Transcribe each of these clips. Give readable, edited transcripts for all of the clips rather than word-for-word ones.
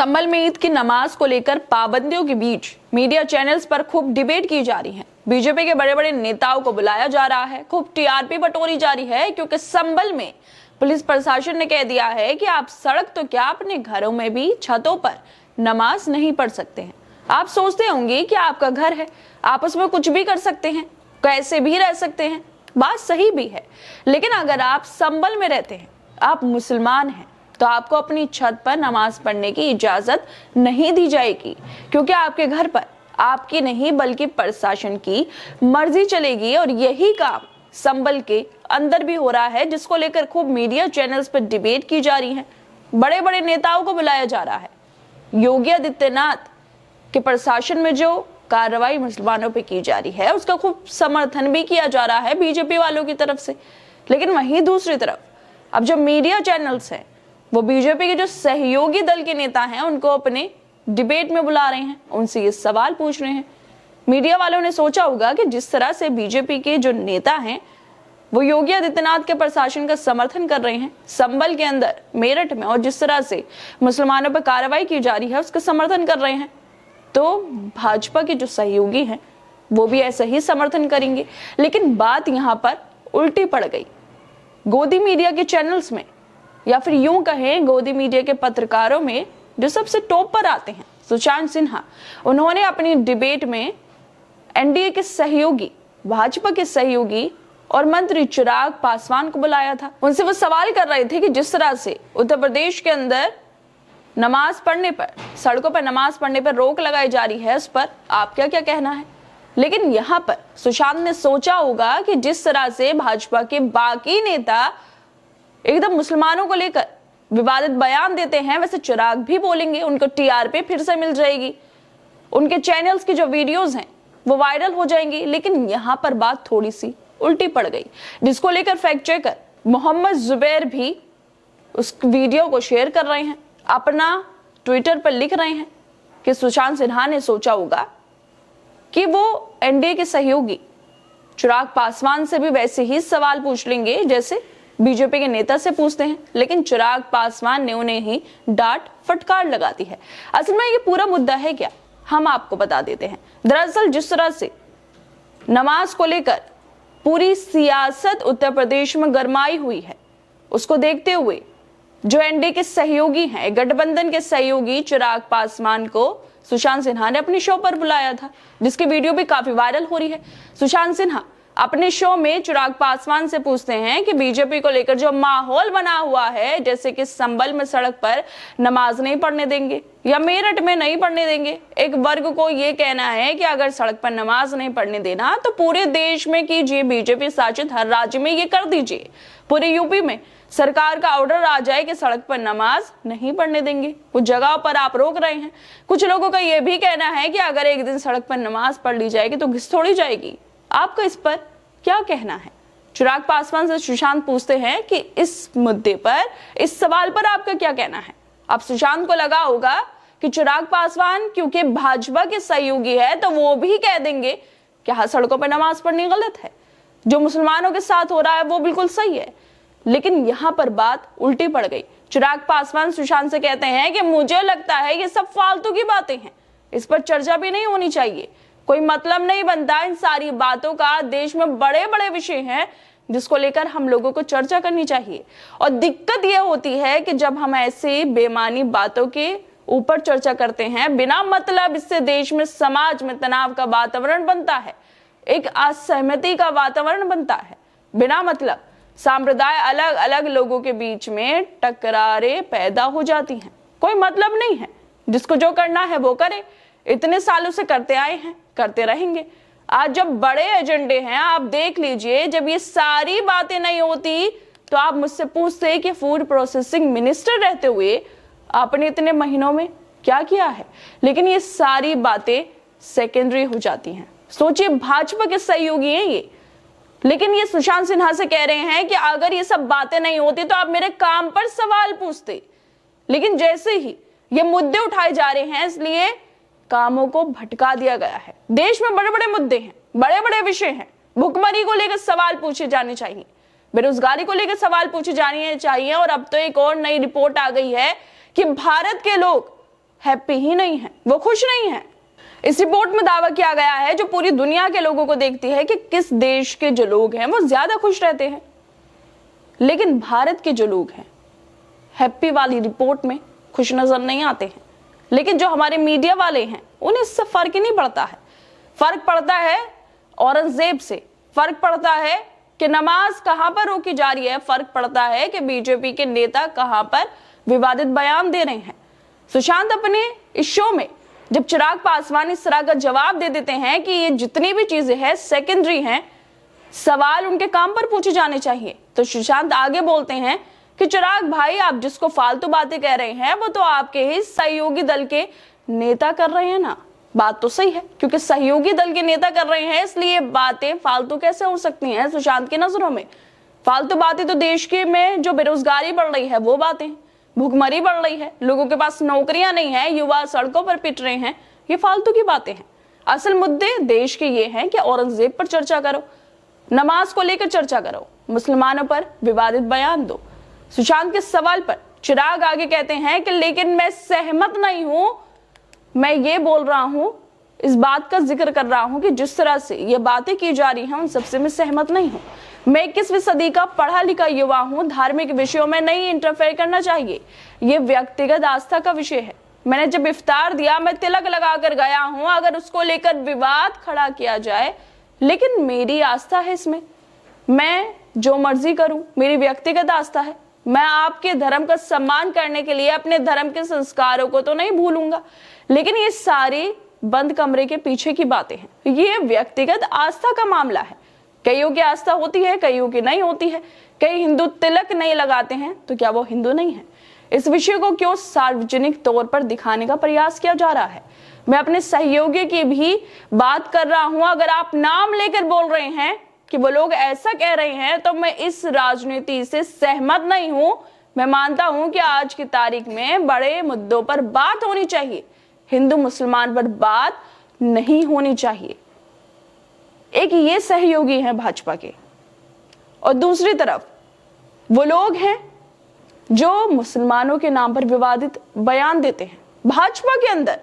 संभल में ईद की नमाज को लेकर पाबंदियों के बीच मीडिया चैनल्स पर खूब डिबेट की जा रही है। बीजेपी के बड़े बड़े नेताओं को बुलाया जा रहा है, खूब टीआरपी बटोरी जा रही है, क्योंकि संभल में पुलिस प्रशासन ने कह दिया है कि आप सड़क तो क्या अपने घरों में भी छतों पर नमाज नहीं पढ़ सकते हैं। आप सोचते होंगे कि आपका घर है, आप उसमें कुछ भी कर सकते हैं, कैसे भी रह सकते हैं। बात सही भी है, लेकिन अगर आप संभल में रहते हैं, आप मुसलमान हैं, तो आपको अपनी छत पर नमाज पढ़ने की इजाजत नहीं दी जाएगी, क्योंकि आपके घर पर आपकी नहीं बल्कि प्रशासन की मर्जी चलेगी। और यही काम संभल के अंदर भी हो रहा है, जिसको लेकर खूब मीडिया चैनल्स पर डिबेट की जा रही है। बड़े बड़े नेताओं को बुलाया जा रहा है। योगी आदित्यनाथ के प्रशासन में जो कार्रवाई मुसलमानों पे की जा रही है, उसका खूब समर्थन भी किया जा रहा है बीजेपी वालों की तरफ से। लेकिन वहीं दूसरी तरफ अब जो मीडिया चैनल्स हैं, वो बीजेपी के जो सहयोगी दल के नेता हैं, उनको अपने डिबेट में बुला रहे हैं, उनसे ये सवाल पूछ रहे हैं। मीडिया वालों ने सोचा होगा कि जिस तरह से बीजेपी के जो नेता हैं वो योगी आदित्यनाथ के प्रशासन का समर्थन कर रहे हैं संभल के अंदर, मेरठ में, और जिस तरह से मुसलमानों पर कार्रवाई की जा रही है उसका समर्थन कर रहे हैं, तो भाजपा के जो सहयोगी हैं वो भी ऐसा ही समर्थन करेंगे। लेकिन बात यहाँ पर उल्टी पड़ गई। गोदी मीडिया के चैनल्स में, या फिर यूं कहें गोदी मीडिया के पत्रकारों में जो सबसे टॉप पर आते हैं, सुशांत सिन्हा, उन्होंने अपनी डिबेट में एनडीए के सहयोगी, भाजपा के सहयोगी और मंत्री चिराग पासवान को बुलाया था। उनसे वो सवाल कर रहे थे कि जिस तरह से उत्तर प्रदेश के अंदर नमाज पढ़ने पर, सड़कों पर नमाज पढ़ने पर रोक लगाई जा रही है, उस पर आप क्या क्या कहना है। लेकिन यहाँ पर सुशांत ने सोचा होगा कि जिस तरह से भाजपा के बाकी नेता एकदम मुसलमानों को लेकर विवादित बयान देते हैं, वैसे चिराग भी बोलेंगे, उनको टीआरपी फिर से मिल जाएगी, उनके चैनल्स की जो वीडियोस हैं वो वायरल हो जाएंगी। लेकिन यहाँ पर बात थोड़ी सी उल्टी पड़ गई, जिसको लेकर फैक्ट चेकर मोहम्मद जुबैर भी उस वीडियो को शेयर कर रहे हैं, अपना ट्विटर पर लिख रहे हैं कि सुशांत सिन्हा ने सोचा होगा कि वो एनडीए के सहयोगी चिराग पासवान से भी वैसे ही सवाल पूछ लेंगे जैसे बीजेपी के नेता से पूछते हैं। लेकिन चिराग पासवान ने उन्हें ही डांट फटकार लगा दी है। असल में ये पूरा मुद्दा है क्या, हम आपको बता देते हैं। दरअसल जिस तरह से नमाज को लेकर पूरी सियासत उत्तर प्रदेश में गरमाई हुई है, उसको देखते हुए जो एनडीए के सहयोगी हैं, गठबंधन के सहयोगी चिराग पासवान को सुशांत सिन्हा ने अपने शो पर बुलाया था, जिसकी वीडियो भी काफी वायरल हो रही है। सुशांत सिन्हा अपने शो में चिराग पासवान से पूछते हैं कि बीजेपी को लेकर जो माहौल बना हुआ है, जैसे कि संभल में सड़क पर नमाज नहीं पढ़ने देंगे या मेरठ में नहीं पढ़ने देंगे। एक वर्ग को ये कहना है कि अगर सड़क पर नमाज नहीं पढ़ने देना तो पूरे देश में कीजिए, बीजेपी शासित हर राज्य में ये कर दीजिए, पूरे यूपी में सरकार का ऑर्डर आ जाए कि सड़क पर नमाज नहीं पढ़ने देंगे। कुछ जगहों पर आप रोक रहे हैं। कुछ लोगों का यह भी कहना है कि अगर एक दिन सड़क पर नमाज पढ़ ली जाएगी तो घिस थोड़ी जाएगी। आपका इस पर क्या कहना है? चिराग पासवान से सुशांत पूछते हैं कि इस मुद्दे पर, इस सवाल पर आपका क्या कहना है। अब सुशांत को लगा होगा कि चिराग पासवान क्योंकि भाजपा के सहयोगी है तो वो भी कह देंगे कि हाँ, सड़कों पर नमाज पढ़नी गलत है, जो मुसलमानों के साथ हो रहा है वो बिल्कुल सही है। लेकिन यहाँ पर बात उल्टी पड़ गई। चिराग पासवान सुशांत से कहते हैं कि मुझे लगता है ये सब फालतू की बातें हैं, इस पर चर्चा भी नहीं होनी चाहिए, कोई मतलब नहीं बनता इन सारी बातों का। देश में बड़े बड़े विषय हैं जिसको लेकर हम लोगों को चर्चा करनी चाहिए। और दिक्कत यह होती है कि जब हम ऐसी बेमानी बातों के ऊपर चर्चा करते हैं बिना मतलब, इससे देश में, समाज में तनाव का वातावरण बनता है, एक असहमति का वातावरण बनता है। बिना मतलब संप्रदाय, अलग अलग लोगों के बीच में टकरारें पैदा हो जाती हैं। कोई मतलब नहीं है, जिसको जो करना है वो करे। इतने सालों से करते आए हैं, करते रहेंगे। आज जब बड़े एजेंडे हैं, आप देख लीजिए, जब ये सारी बातें नहीं होती तो आप मुझसे पूछते कि फूड प्रोसेसिंग मिनिस्टर रहते हुए आपने इतने महीनों में क्या किया है। लेकिन ये सारी बातें सेकेंडरी हो जाती हैं। सोचिए, भाजपा के सहयोगी हैं ये, लेकिन ये सुशांत सिन्हा से कह रहे हैं कि अगर ये सब बातें नहीं होती तो आप मेरे काम पर सवाल पूछते। लेकिन जैसे ही ये मुद्दे उठाए जा रहे हैं, इसलिए कामों को भटका दिया गया है। देश में बड़े बड़े मुद्दे हैं, बड़े बड़े विषय हैं। भुखमरी को लेकर सवाल पूछे जाने चाहिए, बेरोजगारी को लेकर सवाल पूछे जाने चाहिए। और अब तो एक और नई रिपोर्ट आ गई है कि भारत के लोग हैप्पी ही नहीं है, वो खुश नहीं है। इस रिपोर्ट में दावा किया गया है, जो पूरी दुनिया के लोगों को देखती है, कि किस देश के जो लोग हैं वो ज्यादा खुश रहते हैं। लेकिन भारत के जो लोग हैं हैप्पी वाली रिपोर्ट में खुश नजर नहीं आते हैं। लेकिन जो हमारे मीडिया वाले हैं उन्हें इससे फर्क ही नहीं पड़ता है। फर्क पड़ता है औरंगजेब से, फर्क पड़ता है कि नमाज कहां पर रोकी जा रही है, फर्क पड़ता है कि बीजेपी के नेता कहां पर विवादित बयान दे रहे हैं। सुशांत अपने इस शो में जब चिराग पासवान इस तरह का जवाब दे देते हैं कि ये जितनी भी चीजें हैं सेकेंडरी हैं, सवाल उनके काम पर पूछे जाने चाहिए, तो सुशांत आगे बोलते हैं कि चिराग भाई, आप जिसको फालतू बातें कह रहे हैं वो तो आपके ही सहयोगी दल के नेता कर रहे हैं ना। बात तो सही है, क्योंकि सहयोगी दल के नेता कर रहे हैं, इसलिए बातें फालतू कैसे हो सकती हैं सुशांत की नजरों में। फालतू बातें तो देश के में जो बेरोजगारी बढ़ रही है वो बातें, भूखमरी बढ़ रही है, लोगों के पास नौकरियां नहीं है, युवा सड़कों पर पिट रहे हैं, ये फालतू की बातें हैं। असल मुद्दे देश के ये हैं कि औरंगजेब पर चर्चा करो, नमाज को लेकर चर्चा करो, मुसलमानों पर विवादित बयान दो। सुशांत के सवाल पर चिराग आगे कहते हैं कि लेकिन मैं सहमत नहीं हूं, मैं ये बोल रहा हूं, इस बात का जिक्र कर रहा हूं कि जिस तरह से ये बातें की जा रही हैं उन सबसे मैं सहमत नहीं हूं। मैं 21वीं सदी का पढ़ा लिखा युवा हूं, धार्मिक विषयों में नहीं इंटरफेयर करना चाहिए, ये व्यक्तिगत आस्था का विषय है। मैंने जब इफ्तार दिया मैं तिलक लगाकर गया हूं, अगर उसको लेकर विवाद खड़ा किया जाए, लेकिन मेरी आस्था है इसमें, मैं जो मर्जी करूं, मेरी व्यक्तिगत आस्था है। मैं आपके धर्म का सम्मान करने के लिए अपने धर्म के संस्कारों को तो नहीं भूलूंगा, लेकिन ये सारी बंद कमरे के पीछे की बातें हैं। ये व्यक्तिगत आस्था का मामला है। कईयों की आस्था होती है, कईयों की नहीं होती है। कई हिंदू तिलक नहीं लगाते हैं, तो क्या वो हिंदू नहीं है? इस विषय को क्यों सार्वजनिक तौर पर दिखाने का प्रयास किया जा रहा है? मैं अपने सहयोगी की भी बात कर रहा हूं। अगर आप नाम लेकर बोल रहे हैं कि वो लोग ऐसा कह रहे हैं, तो मैं इस राजनीति से सहमत नहीं हूं। मैं मानता हूं कि आज की तारीख में बड़े मुद्दों पर बात होनी चाहिए, हिंदू मुसलमान पर बात नहीं होनी चाहिए। एक ये सहयोगी हैं भाजपा के, और दूसरी तरफ वो लोग हैं जो मुसलमानों के नाम पर विवादित बयान देते हैं। भाजपा के अंदर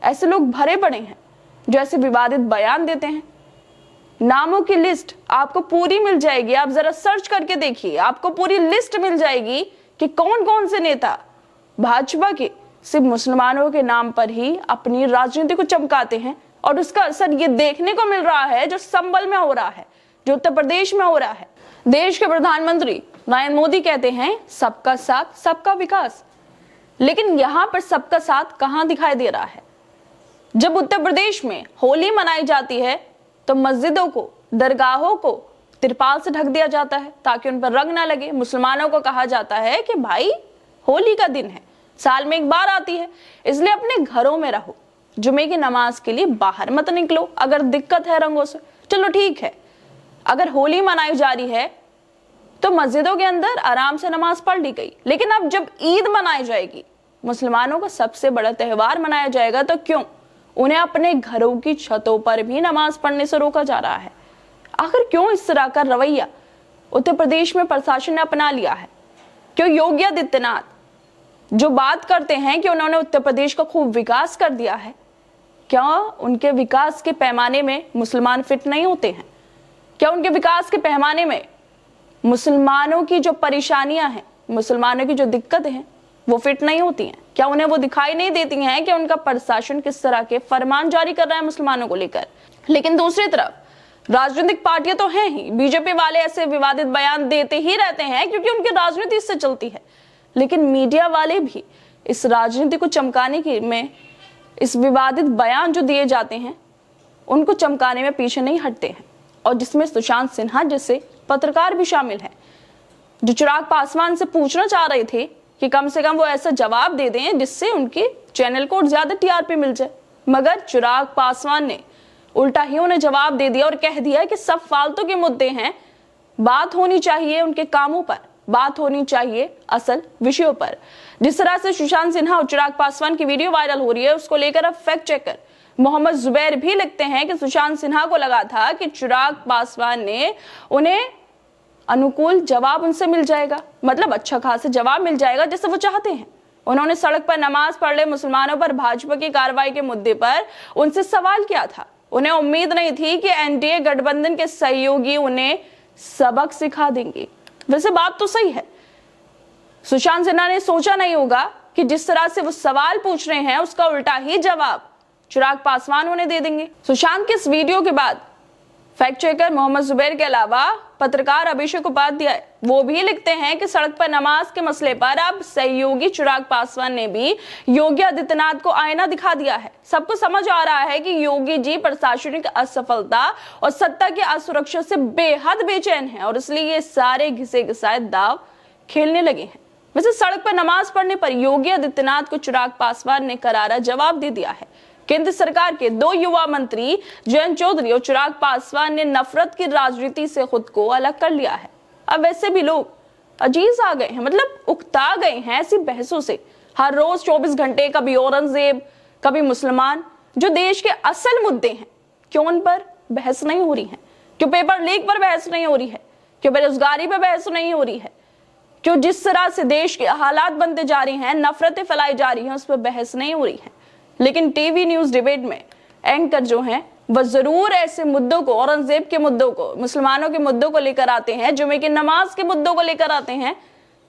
ऐसे लोग भरे पड़े हैं जो ऐसे विवादित बयान देते हैं। नामों की लिस्ट आपको पूरी मिल जाएगी, आप जरा सर्च करके देखिए, आपको पूरी लिस्ट मिल जाएगी कि कौन कौन से नेता भाजपा के सिर्फ मुसलमानों के नाम पर ही अपनी राजनीति को चमकाते हैं। और उसका असर ये देखने को मिल रहा है जो संभल में हो रहा है, जो उत्तर प्रदेश में हो रहा है। देश के प्रधानमंत्री नरेंद्र मोदी कहते हैं सबका साथ सबका विकास, लेकिन यहां पर सबका साथ कहां दिखाई दे रहा है? जब उत्तर प्रदेश में होली मनाई जाती है तो मस्जिदों को, दरगाहों को तिरपाल से ढक दिया जाता है ताकि उन पर रंग ना लगे। मुसलमानों को कहा जाता है कि भाई होली का दिन है, साल में एक बार आती है, इसलिए अपने घरों में रहो, जुमे की नमाज के लिए बाहर मत निकलो। अगर दिक्कत है रंगों से, चलो ठीक है। अगर होली मनाई जा रही है तो मस्जिदों के अंदर आराम से नमाज पढ़ ली गई, लेकिन अब जब ईद मनाई जाएगी, मुसलमानों का सबसे बड़ा त्योहार मनाया जाएगा, तो क्यों उन्हें अपने घरों की छतों पर भी नमाज पढ़ने से रोका जा रहा है? आखिर क्यों इस तरह का रवैया उत्तर प्रदेश में प्रशासन ने अपना लिया है? क्यों योगी आदित्यनाथ जो बात करते हैं कि उन्होंने उत्तर प्रदेश का खूब विकास कर दिया है, क्या उनके विकास के पैमाने में मुसलमान फिट नहीं होते हैं? क्या उनके विकास के पैमाने में मुसलमानों की जो परेशानियां हैं, मुसलमानों की जो दिक्कतें हैं, वो फिट नहीं होती हैं? क्या उन्हें वो दिखाई नहीं देती हैं कि उनका प्रशासन किस तरह के फरमान जारी कर रहा है मुसलमानों को लेकर? लेकिन दूसरी तरफ राजनीतिक पार्टियां तो हैं ही, बीजेपी वाले ऐसे विवादित बयान देते ही रहते हैं क्योंकि उनकी राजनीति इससे चलती है। लेकिन मीडिया वाले भी इस राजनीति को चमकाने के में, इस विवादित बयान जो दिए जाते हैं उनको चमकाने में पीछे नहीं हटते हैं, और जिसमें सुशांत सिन्हा जैसे पत्रकार भी शामिल हैं, जो चिराग पासवान से पूछना चाह रहे थे कि कम से कम वो ऐसा जवाब दे दें जिससे उनके चैनल को ज्यादा टीआरपी मिल जाए। मगर चिराग पासवान ने उल्टा ही उन्हें जवाब दे दिया और कह दिया कि सब फालतू के मुद्दे हैं, बात होनी चाहिए उनके कामों पर, बात होनी चाहिए असल विषयों पर। जिस तरह से सुशांत सिन्हा और चिराग पासवान की वीडियो वायरल हो रही है, उसको लेकर अब फैक्ट चेकर मोहम्मद जुबैर भी लिखते हैं कि सुशांत सिन्हा को लगा था कि चिराग पासवान ने उन्हें अनुकूल जवाब उनसे मिल जाएगा, मतलब अच्छा खासा जवाब मिल जाएगा जैसे वो चाहते हैं, उन्होंने सड़क पर नमाज पढ़ रहे मुसलमानों पर भाजपा की कार्रवाई के मुद्दे पर उनसे सवाल किया था। उन्हें उम्मीद नहीं थी कि एनडीए गठबंधन के सहयोगी उन्हें सबक सिखा देंगे। वैसे बात तो सही है, सुशांत सिन्हा ने सोचा नहीं होगा कि जिस तरह से वो सवाल पूछ रहे हैं उसका उल्टा ही जवाब चिराग पासवान उन्हें दे देंगे। सुशांत के इस वीडियो के बाद फैक्ट चेकर मोहम्मद जुबैर के अलावा पत्रकार अभिषेक उपाध्याय वो भी लिखते हैं कि सड़क पर नमाज के मसले पर अब सहयोगी चिराग पासवान ने भी योगी आदित्यनाथ को आईना दिखा दिया है। सबको समझ आ रहा है कि योगी जी प्रशासनिक असफलता और सत्ता की असुरक्षा से बेहद बेचैन है और इसलिए ये सारे घिसे घिसाए दाव खेलने लगे हैं। वैसे सड़क पर नमाज पढ़ने पर योगी आदित्यनाथ को चिराग पासवान ने करारा जवाब दे दिया है। केंद्र सरकार के 2 युवा मंत्री जयंत चौधरी और चिराग पासवान ने नफरत की राजनीति से खुद को अलग कर लिया है। अब वैसे भी लोग अजीज आ गए हैं, मतलब उकता गए हैं ऐसी बहसों से। हर रोज 24 घंटे कभी औरंगजेब कभी मुसलमान, जो देश के असल मुद्दे हैं क्यों उन पर बहस नहीं हो रही है? क्यों पेपर लीक पर बहस नहीं हो रही है? क्यों बेरोजगारी पर बहस नहीं हो रही है? क्यों जिस तरह से देश के हालात बनते जा रहे हैं, नफरतें फैलाई जा रही हैं, उस पर बहस नहीं हो रही है? लेकिन टीवी न्यूज डिबेट में एंकर जो हैं वह जरूर ऐसे मुद्दों को, औरंगजेब के मुद्दों को, मुसलमानों के मुद्दों को लेकर आते हैं, जुमे की नमाज के मुद्दों को लेकर आते हैं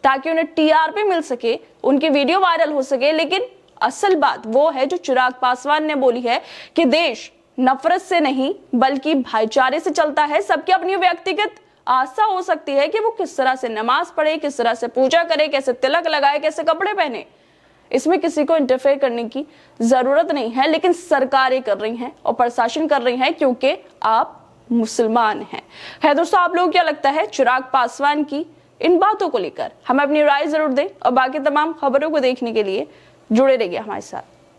ताकि उन्हें टीआरपी मिल सके, उनकी वीडियो वायरल हो सके। लेकिन असल बात वो है जो चिराग पासवान ने बोली है कि देश नफरत से नहीं बल्कि भाईचारे से चलता है। सबकी अपनी व्यक्तिगत आस्था हो सकती है कि वो किस तरह से नमाज पढ़े, किस तरह से पूजा करे, कैसे तिलक लगाए, कैसे कपड़े पहने, इसमें किसी को इंटरफेयर करने की जरूरत नहीं है। लेकिन सरकारें कर रही हैं और प्रशासन कर रही हैं क्योंकि आप मुसलमान हैं। है दोस्तों, आप लोगों को क्या लगता है चिराग पासवान की इन बातों को लेकर? हमें अपनी राय जरूर दें और बाकी तमाम खबरों को देखने के लिए जुड़े रहिए हमारे साथ।